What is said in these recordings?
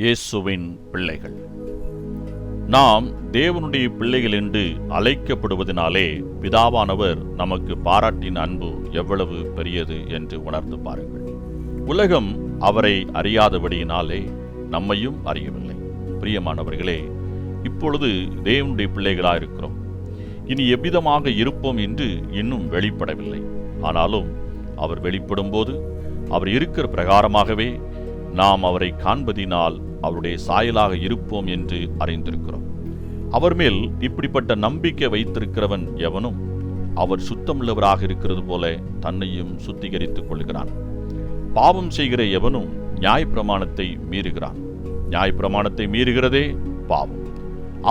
இயேசுவின் பிள்ளைகள். நாம் தேவனுடைய பிள்ளைகள் என்று அழைக்கப்படுவதனாலே பிதாவானவர் நமக்கு பாராட்டின அன்பு எவ்வளவு பெரியது என்று உணர்ந்து பாருங்கள். உலகம் அவரை அறியாதபடியினாலே நம்மையும் அறியவில்லை. பிரியமானவர்களே, இப்பொழுது தேவனுடைய பிள்ளைகளாக இருக்கிறோம். இனி எவ்விதமாக இருப்போம் என்று இன்னும் வெளிப்படவில்லை. ஆனாலும் அவர் வெளிப்படும் போது அவர் இருக்கிற பிரகாரமாகவே நாம் அவரை காண்பதினால் அவருடைய சாயலாக இருப்போம் என்று அறிந்திருக்கிறோம். அவர் மேல் இப்படிப்பட்ட நம்பிக்கை வைத்திருக்கிறவன் எவனும் அவர் சுத்தமுள்ளவராக இருக்கிறது போல தன்னையும் சுத்திகரித்துக் கொள்கிறான். பாவம் செய்கிற எவனும் நியாயப்பிரமாணத்தை மீறுகிறான். நியாயப்பிரமாணத்தை மீறுகிறதே பாவம்.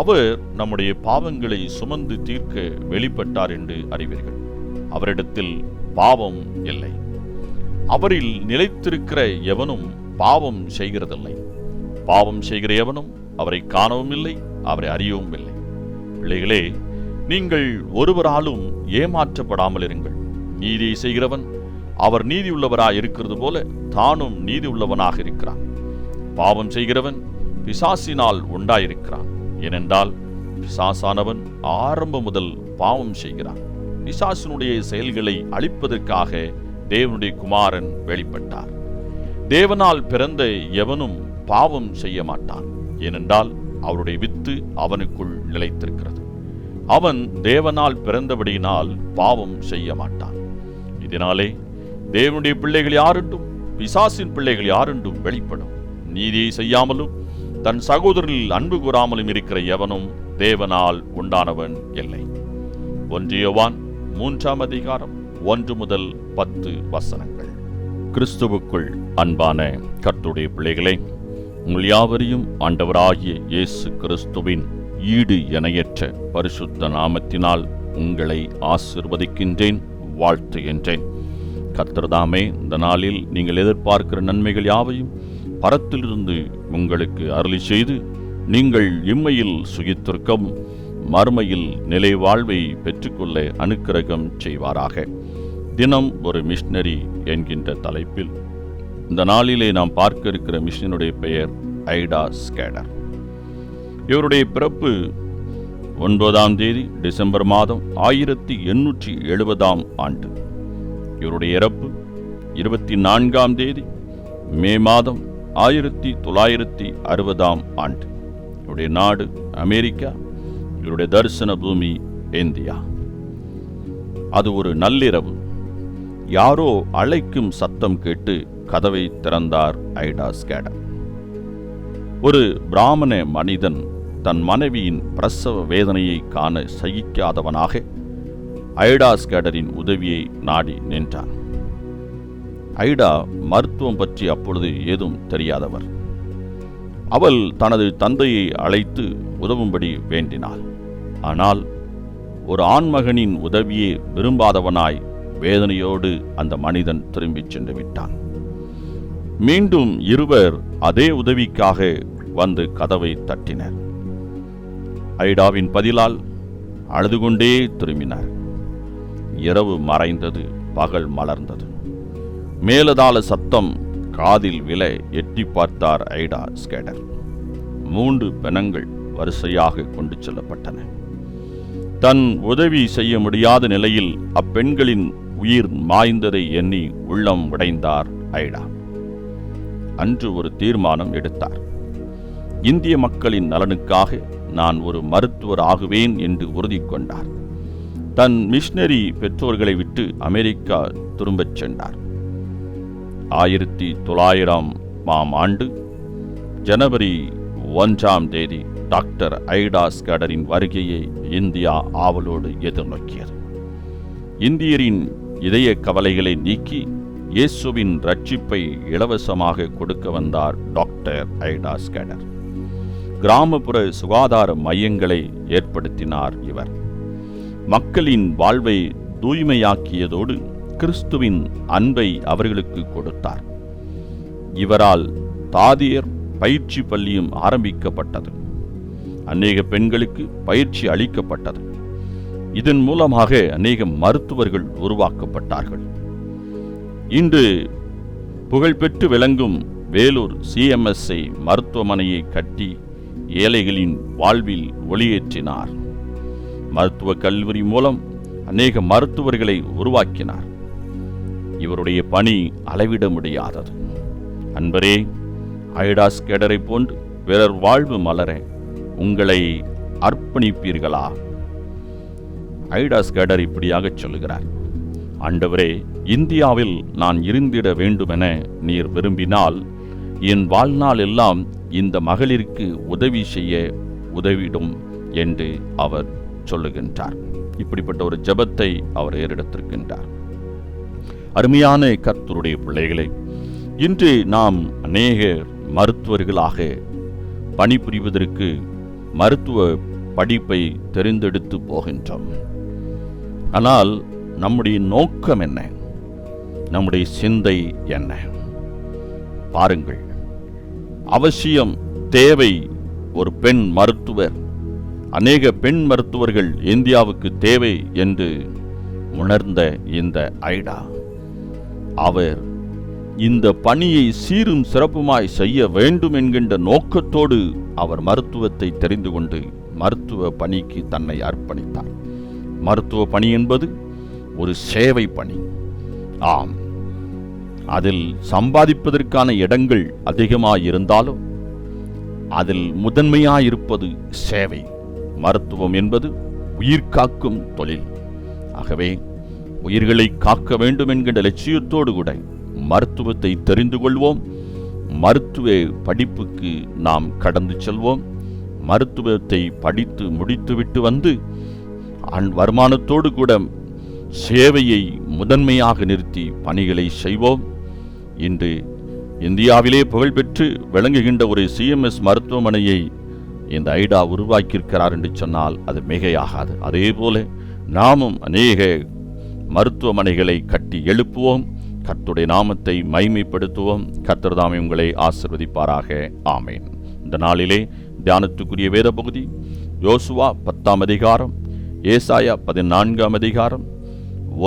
அவர் நம்முடைய பாவங்களை சுமந்து தீர்க்க வெளிப்பட்டார் என்று அறிவீர்கள். அவரிடத்தில் பாவம் இல்லை. அவரில் நிலைத்திருக்கிற எவனும் பாவம் செய்கிறதில்லை. பாவம் செய்கிற எவனும் அவரை காணவும் இல்லை, அவரை அறியவும் இல்லை. பிள்ளைகளே, நீங்கள் ஒருவராலும் ஏமாற்றப்படாமல் இருங்கள். நீதியை செய்கிறவன் அவர் நீதி உள்ளவராக இருக்கிறது போல தானும் நீதி உள்ளவனாக இருக்கிறான். பாவம் செய்கிறவன் பிசாசினால் உண்டாயிருக்கிறான். ஏனென்றால் பிசாசானவன் ஆரம்பம் முதல் பாவம் செய்கிறான். பிசாசினுடைய செயல்களை அழிப்பதற்காக தேவனுடைய குமாரன் வெளிப்பட்டார். தேவனால் பிறந்த எவனும் பாவம் செய்ய மாட்டான். ஏனென்றால் அவருடைய வித்து அவனுக்குள் நிலைத்திருக்கிறது. அவன் தேவனால் பிறந்தபடியினால் பாவம் செய்ய மாட்டான். இதனாலே தேவனுடைய பிள்ளைகள் யாரென்றும் பிசாசின் பிள்ளைகள் யாரென்றும் வெளிப்படும். நீதியை செய்யாமலும் தன் சகோதரனில் அன்பு கூறாமலும் இருக்கிற எவனும் தேவனால் உண்டானவன் இல்லை. 1 யோவான் 3ஆம் அதிகாரம் 1 முதல் 10 வசனங்கள். கிறிஸ்துவுக்குள் அன்பான கர்த்தருடைய பிள்ளைகளே, உங்கள் யாவரையும் ஆண்டவராகிய இயேசு கிறிஸ்துவின் ஈடு இணையற்ற பரிசுத்த நாமத்தினால் உங்களை ஆசீர்வதிக்கின்றேன், வாழ்த்துகின்றேன். கர்த்தர்தாமே இந்த நாளில் நீங்கள் எதிர்பார்க்கிற நன்மைகள் யாவையும் பரத்திலிருந்து உங்களுக்கு அருளி செய்து நீங்கள் இம்மையில் சுகித்திருக்கும் மறுமையில் நிலை வாழ்வை பெற்றுக்கொள்ள அனுக்கிரகம் செய்வாராக. தினம் ஒரு மிஷனரி என்கின்ற தலைப்பில் இந்த நாளிலே நாம் பார்க்க இருக்கிற மிஷனுடைய பெயர் ஐடா ஸ்கேடர். இவருடைய பிறப்பு 9ஆம் தேதி டிசம்பர் மாதம் 1870ஆம் ஆண்டு. இவருடைய இறப்பு 24ஆம் தேதி மே மாதம் 1960ஆம் ஆண்டு. இவருடைய நாடு அமெரிக்கா. இவருடைய தரிசன பூமி இந்தியா. அது ஒரு நள்ளிரவு. யாரோ அழைக்கும் சத்தம் கேட்டு கதவை திறந்தார் ஐடா ஸ்கேடர். ஒரு பிராமண மனிதன் தன் மனைவியின் பிரசவ வேதனையை காண சகிக்காதவனாக ஐடா ஸ்கேடரின் உதவியை நாடி நின்றான். ஐடா மருத்துவம் பற்றி அப்பொழுது ஏதும் தெரியாதவர். அவள் தனது தந்தையை அழைத்து உதவும்படி வேண்டினாள். ஆனால் ஒரு ஆண்மகனின் உதவியே விரும்பாதவனாய் வேதனையோடு அந்த மனிதன் திரும்பிச் சென்று விட்டான். மீண்டும் இருவர் அதே உதவிக்காக வந்து கதவை தட்டினர். ஐடாவின் பதிலால் அழுது கொண்டே திரும்பினார். இரவு மறைந்தது, பகல் மலர்ந்தது. மேலதாள சத்தம் காதில் விழ எட்டி பார்த்தார் ஐடா ஸ்கேடர். 3 பிணங்கள் வரிசையாக கொண்டு செல்லப்பட்டன. தன் உதவி செய்ய முடியாத நிலையில் அப்பெண்களின் உயிர் மாய்ந்ததை எண்ணி உள்ளம் உடைந்தார் ஐடா. அன்று ஒரு தீர்மானம் எடுத்தார். இந்திய மக்களின் நலனுக்காக நான் ஒரு மருத்துவர் ஆகுவேன் என்று உறுதி கொண்டார். தன் மிஷனரி பெற்றோர்களை விட்டு அமெரிக்கா திரும்பச் சென்றார். 1900ஆம் ஆண்டு ஜனவரி 1ஆம் தேதி டாக்டர் ஐடா ஸ்கேடரின் வருகையை இந்தியா ஆவலோடு எதிர்நோக்கியது. இந்தியரின் இதய கவலைகளை நீக்கி இயேசுவின் ரட்சிப்பை இலவசமாக கொடுக்க வந்தார் டாக்டர் ஐடா ஸ்கேடர். கிராமப்புற சுகாதார மையங்களை ஏற்படுத்தினார் இவர். மக்களின் வாழ்வை தூய்மையாக்கியதோடு கிறிஸ்துவின் அன்பை அவர்களுக்கு கொடுத்தார். இவரால் தாதியர் பயிற்சி பள்ளியும் ஆரம்பிக்கப்பட்டது. அநேக பெண்களுக்கு பயிற்சி அளிக்கப்பட்டது. இதன் மூலமாக அநேக மருத்துவர்கள் உருவாக்கப்பட்டார்கள். இன்று புகழ்பெற்று விளங்கும் வேலூர் சிஎம்எஸ்ஐ மருத்துவமனையை கட்டி ஏழைகளின் வாழ்வில் ஒளியேற்றினார். மருத்துவக் கல்லூரி மூலம் அநேக மருத்துவர்களை உருவாக்கினார். இவருடைய பணி அளவிட முடியாதது. அன்பரே, ஐடா ஸ்கேடரை போன்று பிறர் வாழ்வு மலர உங்களை அர்ப்பணிப்பீர்களா? ஐடா ஸ்கேடர் இப்படியாக சொல்லுகிறார்: ஆண்டவரே, இந்தியாவில் நான் இருந்திட வேண்டுமென நீர் விரும்பினால் என் வாழ்நாள் எல்லாம் இந்த மகளிருக்கு உதவி செய்ய உதவிடும் என்று அவர் சொல்லுகின்றார். இப்படிப்பட்ட ஒரு ஜெபத்தை அவர் ஏறெடுத்திருக்கின்றார். அருமையான கர்த்தருடைய பிள்ளைகளை, இன்று நாம் அநேக மருத்துவர்களாக பணிபுரிவதற்கு மருத்துவ படிப்பை தெரிந்தெடுத்து போகின்றோம். ஆனால் நம்முடைய நோக்கம் என்ன? நம்முடைய சிந்தை என்ன? பாருங்கள், அவசியம் தேவை ஒரு பெண் மருத்துவர். அநேக பெண் மருத்துவர்கள் இந்தியாவுக்கு தேவை என்று உணர்ந்த இந்த ஐடா, அவர் இந்த பணியை சீரும் சிறப்புமாய் செய்ய வேண்டும் என்கின்ற நோக்கத்தோடு அவர் மருத்துவத்தை தெரிந்து கொண்டு மருத்துவ பணிக்கு தன்னை அர்ப்பணித்தார். மருத்துவ பணி என்பது ஒரு சேவை பணி. ஆம், அதில் சம்பாதிப்பதற்கான இடங்கள் அதிகமாயிருந்தாலும் அதில் முதன்மையாயிருப்பது சேவை. மருத்துவம் என்பது உயிர் காக்கும் தொழில். ஆகவே உயிர்களை காக்க வேண்டும் என்கின்ற லட்சியத்தோடு கூட மருத்துவத்தை தெரிந்து கொள்வோம். மருத்துவ படிப்புக்கு நாம் கடந்து செல்வோம். மருத்துவத்தை படித்து முடித்துவிட்டு வந்து வருமானத்தோடு கூட சேவையை முதன்மையாக நிறுத்தி பணிகளை செய்வோம். இன்று இந்தியாவிலே புகழ்பெற்று விளங்குகின்ற ஒரு சிஎம்எஸ் மருத்துவமனையை இந்த ஐடா உருவாக்கியிருக்கிறார் என்று சொன்னால் அது மிகையாகாது. அதே போல நாமும் அநேக மருத்துவமனைகளை கட்டி எழுப்புவோம். கர்த்தருடைய நாமத்தை மைமைப்படுத்துவோம். கர்த்தர் தாமே உங்களை ஆசீர்வதிப்பாராக. ஆமேன். இந்த நாளிலே தியானத்துக்குரிய வேத பகுதி யோசுவா 10ஆம் அதிகாரம், ஏசாயா 14ஆம் அதிகாரம்,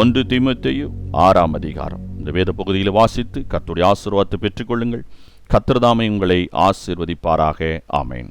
1 தீமோத்தேயு 6ஆம் அதிகாரம். இந்த வேத பகுதியில் வாசித்து கர்த்தருடைய ஆசீர்வாதத்தை பெற்றுக்கொள்ளுங்கள். கர்த்தர் தாமே உங்களை ஆசீர்வதிப்பாராக. ஆமேன்.